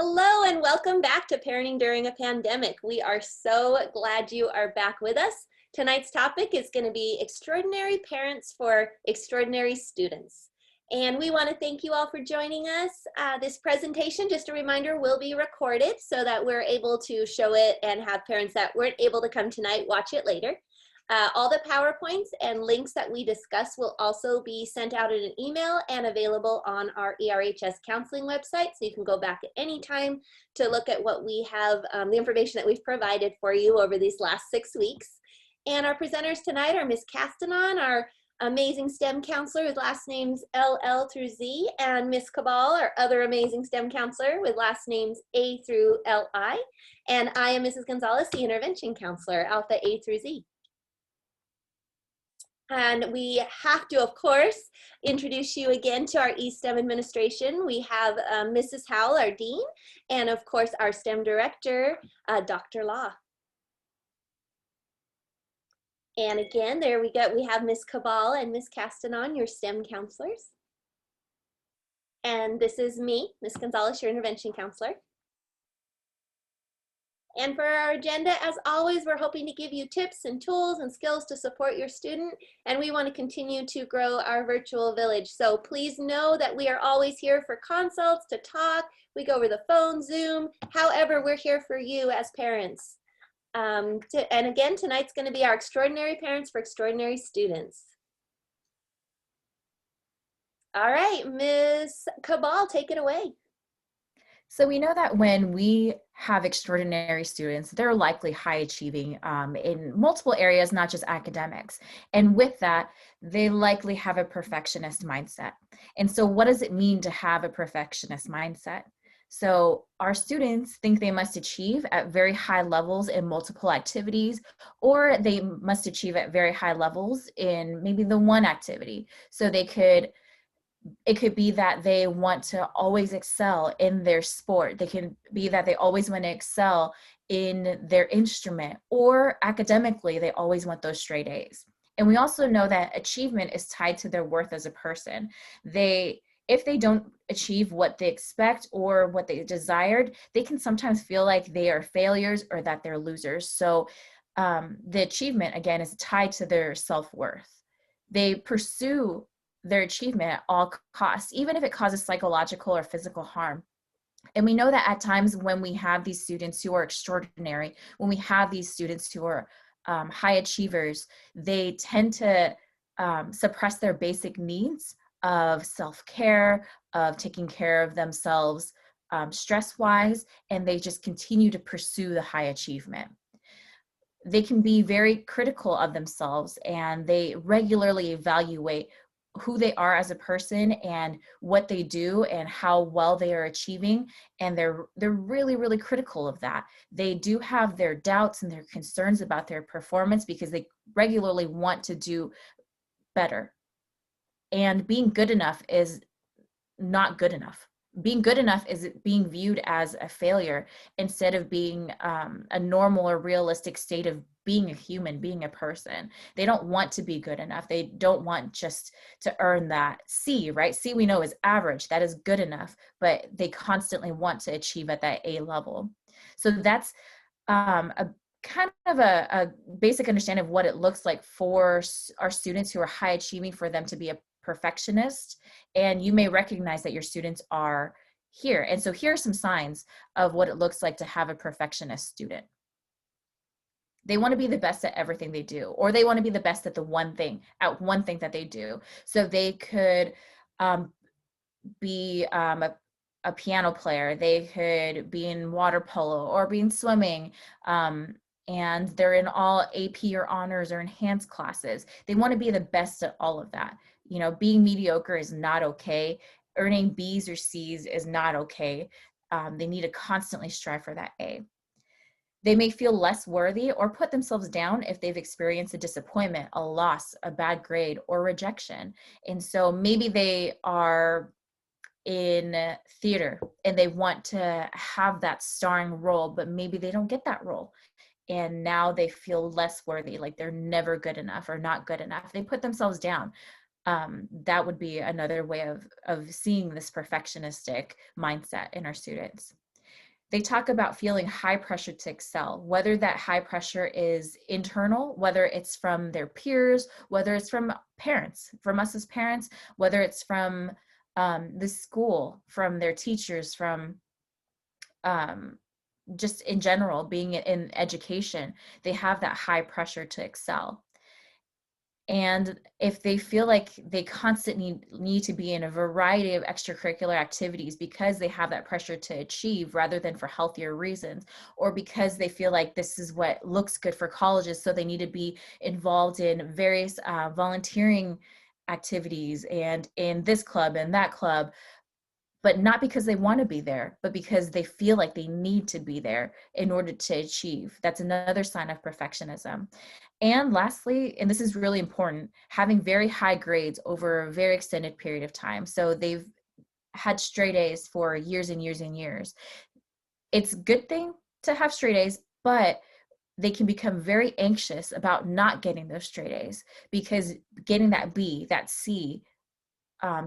Hello and welcome back to Parenting During a Pandemic. We are so glad you are back with us. Tonight's topic is going to be extraordinary parents for extraordinary students. And we want to thank you all for joining us. This presentation, just a reminder, will be recorded so that we're able to show it and have parents that weren't able to come tonight watch it later. All the PowerPoints and links that we discuss will also be sent out in an email and available on our ERHS counseling website. So you can go back at any time to look at what we have, the information that we've provided for you over these last 6 weeks. And our presenters tonight are Ms. Castanon, our amazing STEM counselor with last names LL through Z, and Ms. Cabal, our other amazing STEM counselor with last names A through LI. And I am Mrs. Gonzalez, the intervention counselor, Alpha A through Z. And we have to, of course, introduce you again to our eSTEM administration. We have Mrs. Howell, our dean, and of course, our STEM director, Dr. Law. And again, there we go. We have Ms. Cabal and Ms. Castanon, your STEM counselors. And this is me, Ms. Gonzalez, your intervention counselor. And for our agenda, as always, we're hoping to give you tips and tools and skills to support your student, and we want to continue to grow our virtual village. So please know that we are always here for consults, to talk. We go over the phone, Zoom. However, we're here for you as parents. And again, tonight's going to be our extraordinary parents for extraordinary students. All right, Ms. Cabal, take it away. So we know that when we have extraordinary students, they're likely high achieving in multiple areas, not just academics. And with that, they likely have a perfectionist mindset. And so what does it mean to have a perfectionist mindset? So our students think they must achieve at very high levels in multiple activities, or they must achieve at very high levels in maybe the one activity. So it could be that they want to always excel in their sport. They can be that they always want to excel in their instrument, or academically, they always want those straight A's. And we also know that achievement is tied to their worth as a person. If they don't achieve what they expect or what they desired, they can sometimes feel like they are failures or that they're losers. So the achievement, again, is tied to their self-worth. They pursue their achievement at all costs, even if it causes psychological or physical harm. And we know that at times when we have these students who are extraordinary, when we have these students who are high achievers, they tend to suppress their basic needs of self-care, of taking care of themselves stress-wise, and they just continue to pursue the high achievement. They can be very critical of themselves, and they regularly evaluate who they are as a person and what they do and how well they are achieving. And they're really, really critical of that. They do have their doubts and their concerns about their performance because they regularly want to do better. And being good enough is not good enough. Being good enough is being viewed as a failure instead of being a normal or realistic state of being a human, being a person. They don't want to be good enough. They don't want just to earn that C, right? C we know is average. That is good enough, but they constantly want to achieve at that A level. So that's a kind of a basic understanding of what it looks like for our students who are high achieving, for them to be a perfectionist. And you may recognize that your students are here. And so here are some signs of what it looks like to have a perfectionist student. They want to be the best at everything they do, or they want to be the best at one thing that they do. So they could be a piano player. They could be in water polo or be in swimming. And they're in all AP or honors or enhanced classes. They want to be the best at all of that. You know, being mediocre is not okay. Earning B's or C's is not okay. They need to constantly strive for that A. They may feel less worthy or put themselves down if they've experienced a disappointment, a loss, a bad grade, or rejection. And so maybe they are in theater and they want to have that starring role, but maybe they don't get that role. And now they feel less worthy, like they're never good enough or not good enough. They put themselves down. That would be another way of seeing this perfectionistic mindset in our students. They talk about feeling high pressure to excel, whether that high pressure is internal, whether it's from their peers, whether it's from parents, from us as parents, whether it's from the school, from their teachers, from um, just in general, being in education, they have that high pressure to excel. And if they feel like they constantly need to be in a variety of extracurricular activities because they have that pressure to achieve rather than for healthier reasons, or because they feel like this is what looks good for colleges, so they need to be involved in various volunteering activities and in this club and that club, but not because they want to be there, but because they feel like they need to be there in order to achieve. That's another sign of perfectionism. And lastly, and this is really important, having very high grades over a very extended period of time. So they've had straight A's for years and years and years. It's a good thing to have straight A's, but they can become very anxious about not getting those straight A's, because getting that B, that C,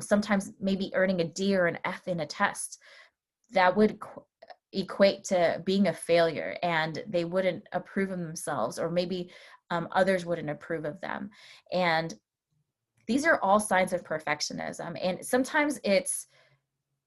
sometimes maybe earning a D or an F in a test, that would equate to being a failure, and they wouldn't approve of themselves, or maybe others wouldn't approve of them. And these are all signs of perfectionism. And sometimes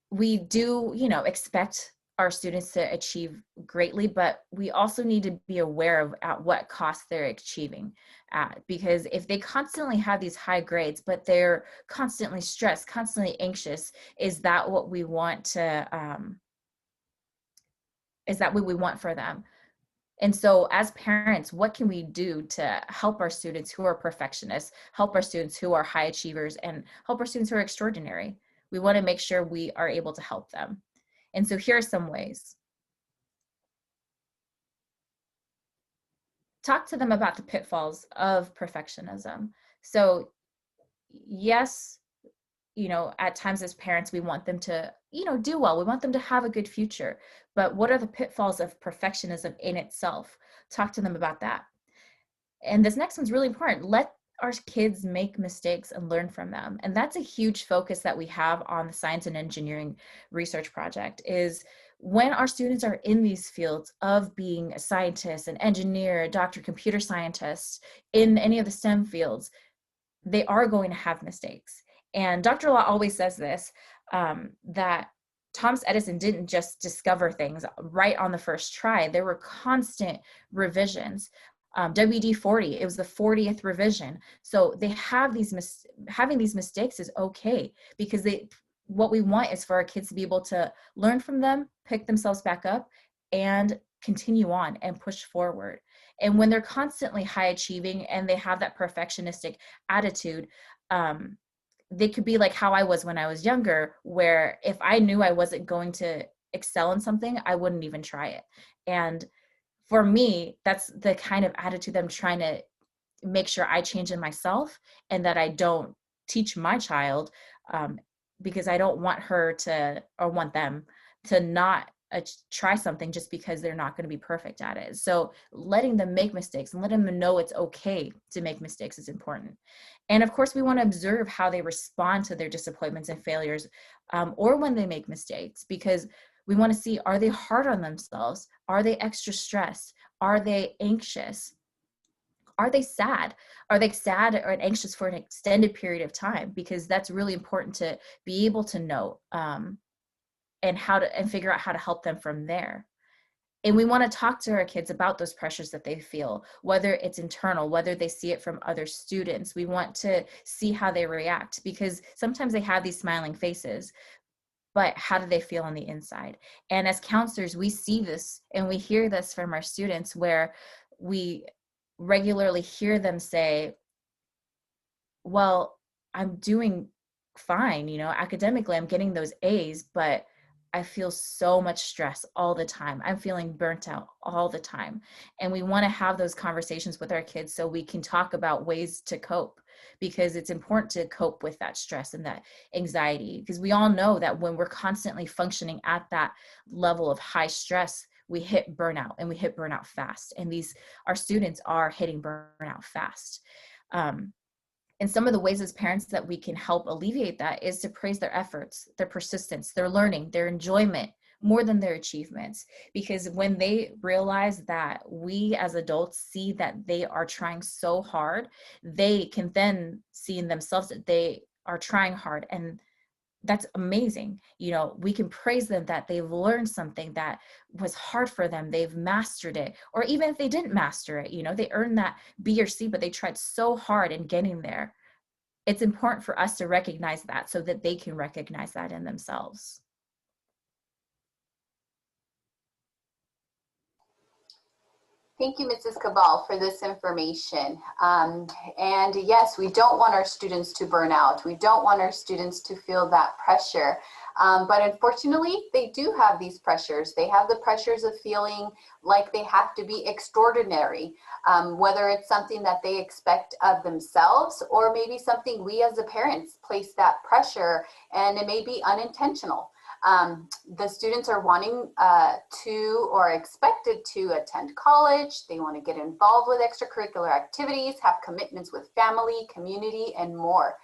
we do, expect our students to achieve greatly, but we also need to be aware of at what cost they're achieving at. Because if they constantly have these high grades, but they're constantly stressed, constantly anxious, is that what we want for them? And so as parents, what can we do to help our students who are perfectionists, help our students who are high achievers, and help our students who are extraordinary? We want to make sure we are able to help them. And so here are some ways. Talk to them about the pitfalls of perfectionism. So yes, at times as parents, we want them to, do well. We want them to have a good future. But what are the pitfalls of perfectionism in itself? Talk to them about that. And this next one's really important. Let our kids make mistakes and learn from them. And that's a huge focus that we have on the science and engineering research project, is when our students are in these fields of being a scientist, an engineer, a doctor, computer scientist, in any of the STEM fields, they are going to have mistakes. And Dr. Law always says this, that Thomas Edison didn't just discover things right on the first try. There were constant revisions. WD-40, it was the 40th revision. So they have having these mistakes is okay, because what we want is for our kids to be able to learn from them, pick themselves back up, and continue on and push forward. And when they're constantly high achieving and they have that perfectionistic attitude, they could be like how I was when I was younger, where if I knew I wasn't going to excel in something, I wouldn't even try it. And for me, that's the kind of attitude I'm trying to make sure I change in myself, and that I don't teach my child, because I don't want her to, or want them to not try something just because they're not going to be perfect at it. So letting them make mistakes and letting them know it's okay to make mistakes is important. And of course, we want to observe how they respond to their disappointments and failures, or when they make mistakes, because we want to see, are they hard on themselves? Are they extra stressed? Are they anxious? Are they sad? Are they sad or anxious for an extended period of time? Because that's really important to be able to know, and figure out how to help them from there. And we want to talk to our kids about those pressures that they feel, whether it's internal, whether they see it from other students. We want to see how they react, because sometimes they have these smiling faces, but how do they feel on the inside? And as counselors, we see this and we hear this from our students, where we regularly hear them say, well, I'm doing fine, academically, I'm getting those A's, but I feel so much stress all the time. I'm feeling burnt out all the time. And we want to have those conversations with our kids so we can talk about ways to cope, because it's important to cope with that stress and that anxiety, because we all know that when we're constantly functioning at that level of high stress, we hit burnout, and we hit burnout fast. And our students are hitting burnout fast. And some of the ways as parents that we can help alleviate that is to praise their efforts, their persistence, their learning, their enjoyment more than their achievements. Because when they realize that we as adults see that they are trying so hard, they can then see in themselves that they are trying hard, and that's amazing. You know, we can praise them that they've learned something that was hard for them, they've mastered it. Or even if they didn't master it, you know, they earned that B or C, but they tried so hard in getting there. It's important for us to recognize that so that they can recognize that in themselves. Thank you, Mrs. Cabal, for this information. And yes, we don't want our students to burn out. We don't want our students to feel that pressure. But unfortunately, they do have these pressures. They have the pressures of feeling like they have to be extraordinary, whether it's something that they expect of themselves, or maybe something we as the parents place that pressure, and it may be unintentional. The students are wanting to or expected to attend college. They want to get involved with extracurricular activities, have commitments with family, community, and more.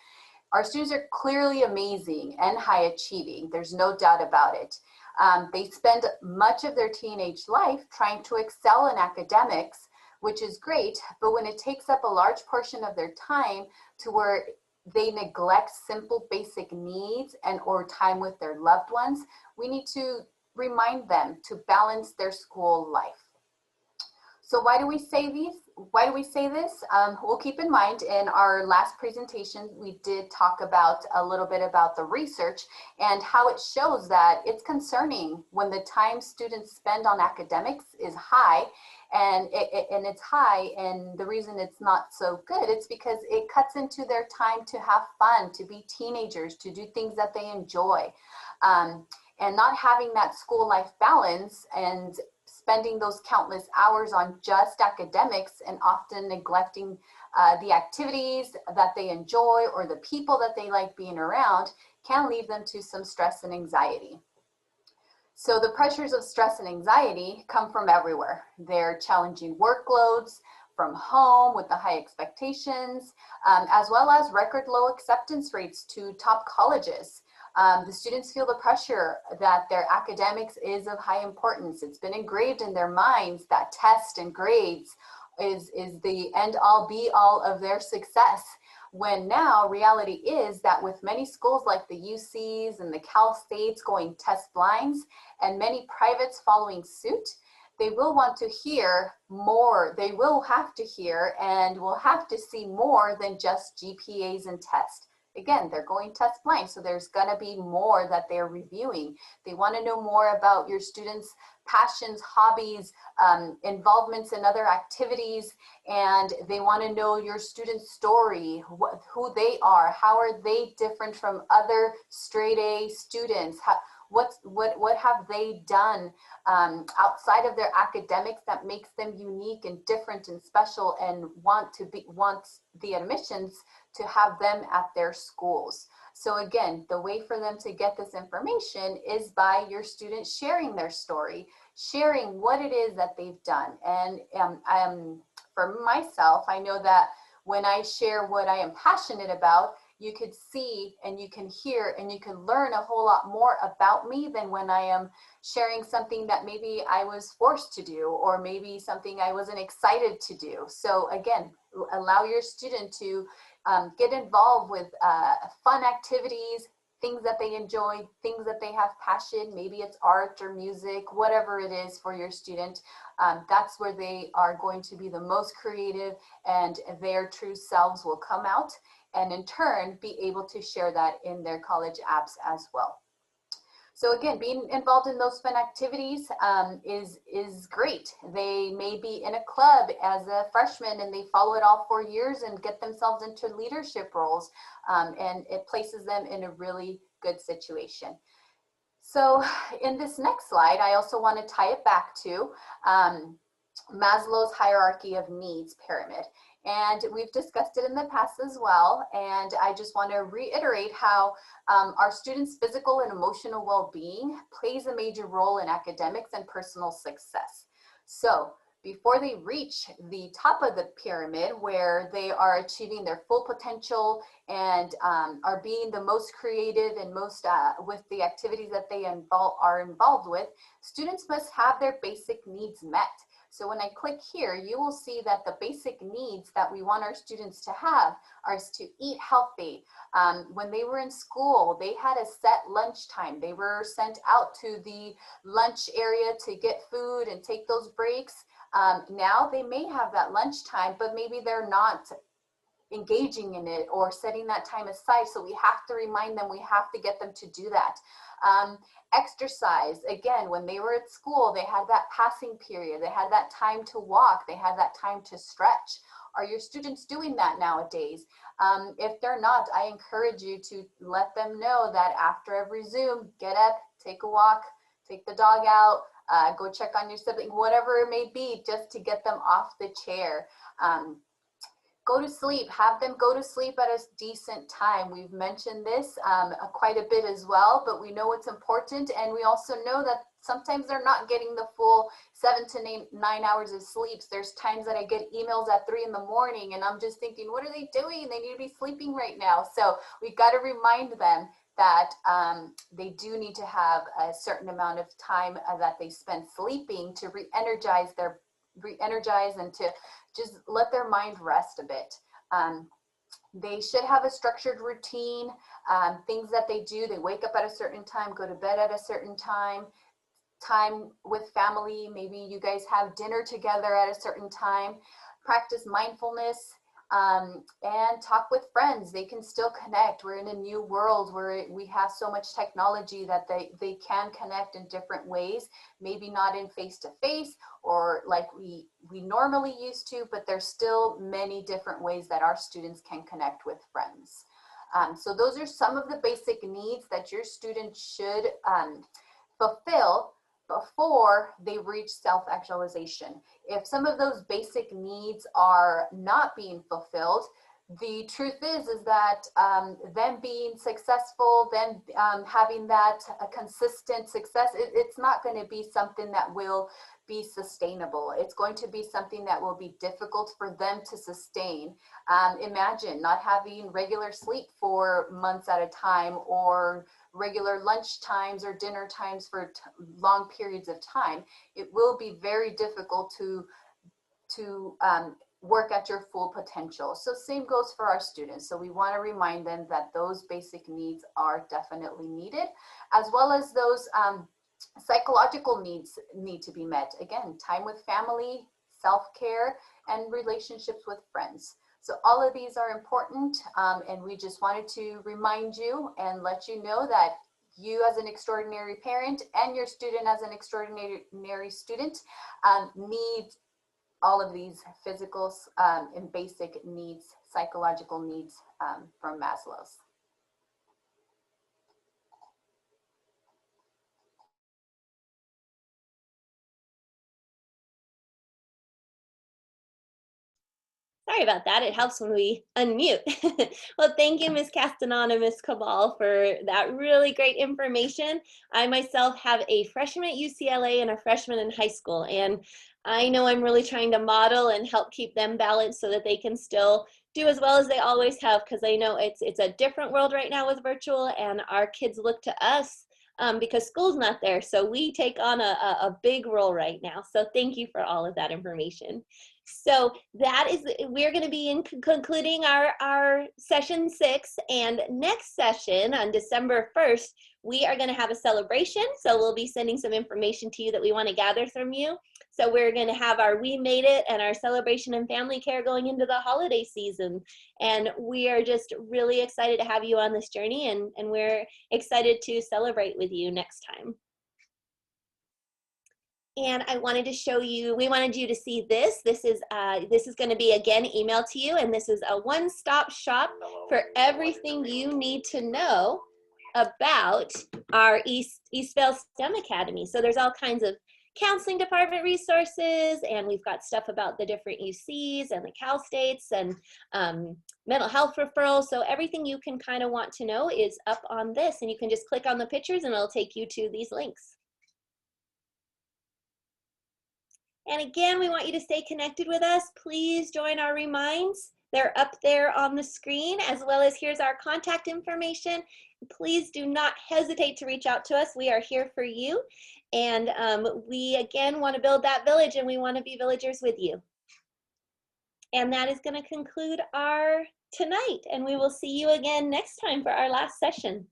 Our students are clearly amazing and high achieving. There's no doubt about it. They spend much of their teenage life trying to excel in academics, which is great, but when it takes up a large portion of their time to where they neglect simple basic needs and or time with their loved ones, we need to remind them to balance their school life. So why do we say these? Why do we say this? We'll keep in mind in our last presentation, we did talk about a little bit about the research and how it shows that it's concerning when the time students spend on academics is high, and it's high, and the reason it's not so good, it's because it cuts into their time to have fun, to be teenagers, to do things that they enjoy. And not having that school life balance and spending those countless hours on just academics and often neglecting the activities that they enjoy or the people that they like being around can lead them to some stress and anxiety. So the pressures of stress and anxiety come from everywhere. They're challenging workloads from home with the high expectations, as well as record low acceptance rates to top colleges. The students feel the pressure that their academics is of high importance. It's been engraved in their minds that tests and grades is the end all be all of their success. When now reality is that with many schools like the UCs and the Cal States going test blinds and many privates following suit, they will want to hear more. They will have to hear and will have to see more than just GPAs and tests. Again, they're going test blind, so there's gonna be more that they're reviewing. They wanna know more about your students' passions, hobbies, involvements in other activities, and they wanna know your student's story, who they are, how are they different from other straight A students, what have they done outside of their academics that makes them unique and different and special, and wants the admissions to have them at their schools. So again, the way for them to get this information is by your students sharing their story, sharing what it is that they've done. And for myself, I know that when I share what I am passionate about, you could see and you can hear and you can learn a whole lot more about me than when I am sharing something that maybe I was forced to do, or maybe something I wasn't excited to do. So again, allow your student to get involved with fun activities, things that they enjoy, things that they have passion. Maybe it's art or music, whatever it is for your student. That's where they are going to be the most creative, and their true selves will come out, and in turn be able to share that in their college apps as well. So again, being involved in those fun activities is great. They may be in a club as a freshman and they follow it all 4 years and get themselves into leadership roles, and it places them in a really good situation. So in this next slide, I also want to tie it back to Maslow's hierarchy of needs pyramid. And we've discussed it in the past as well. And I just want to reiterate how our students' physical and emotional well-being plays a major role in academics and personal success. So before they reach the top of the pyramid where they are achieving their full potential and are being the most creative and most with the activities that they are involved with, students must have their basic needs met. So when I click here, you will see that the basic needs that we want our students to have are to eat healthy. When they were in school, they had a set lunch time. They were sent out to the lunch area to get food and take those breaks. Now they may have that lunch time, but maybe they're not engaging in it or setting that time aside. So we have to remind them, we have to get them to do that. Exercise, again, when they were at school, they had that passing period, they had that time to walk, they had that time to stretch. Are your students doing that nowadays? If they're not, I encourage you to let them know that after every Zoom, get up, take a walk, take the dog out, go check on your sibling, whatever it may be, just to get them off the chair. Go to sleep, have them go to sleep at a decent time. We've mentioned this quite a bit as well, but we know it's important, and we also know that sometimes they're not getting the full 7 to 9 hours of sleep. There's times that I get emails at 3 in the morning and I'm just thinking, what are they doing? They need to be sleeping right now. So we've got to remind them that they do need to have a certain amount of time that they spend sleeping to re-energize and to just let their mind rest a bit. They should have a structured routine, things that they do. They wake up at a certain time, go to bed at a certain time with family. Maybe you guys have dinner together at a certain time. Practice mindfulness and talk with friends. They can still connect. We're in a new world where we have so much technology that they can connect in different ways, maybe not in face-to-face or like we normally used to, but there's still many different ways that our students can connect with friends. So those are some of the basic needs that your students should fulfill before they reach self-actualization. If some of those basic needs are not being fulfilled, the truth is that them being successful, them having that consistent success, it's not going to be something that will be sustainable. It's going to be something that will be difficult for them to sustain. Imagine not having regular sleep for months at a time, or regular lunch times or dinner times for long periods of time. It will be very difficult to work at your full potential. So same goes for our students. So we want to remind them that those basic needs are definitely needed, as well as those psychological needs need to be met. Again, time with family, self-care, and relationships with friends. So all of these are important, and we just wanted to remind you and let you know that you as an extraordinary parent and your student as an extraordinary student need all of these physical and basic needs, psychological needs from Maslow's. Sorry about that. It helps when we unmute. Well, thank you, Ms. Castanana, Ms. Cabal, for that really great information. I myself have a freshman at UCLA and a freshman in high school, and I know I'm really trying to model and help keep them balanced so that they can still do as well as they always have, because I know it's a different world right now with virtual, and our kids look to us because school's not there. So we take on a big role right now. So thank you for all of that information. So that is, we're going to be concluding our session 6, and next session on December 1st, we are going to have a celebration. So we'll be sending some information to you that we want to gather from you. So we're going to have our We Made It and our celebration and family care going into the holiday season. And we are just really excited to have you on this journey, and we're excited to celebrate with you next time. And I wanted to show you, we wanted you to see this. This is going to be, again, emailed to you, and this is a one-stop shop for everything you need to know about our Eastvale STEM Academy. So there's all kinds of counseling department resources, and we've got stuff about the different UCs and the Cal States and mental health referrals. So everything you can kind of want to know is up on this, and you can just click on the pictures and it'll take you to these links. And again, we want you to stay connected with us. Please join our reminds. They're up there on the screen, as well as here's our contact information. Please do not hesitate to reach out to us. We are here for you. And we, again, want to build that village, and we want to be villagers with you. And that is going to conclude our tonight. And we will see you again next time for our last session.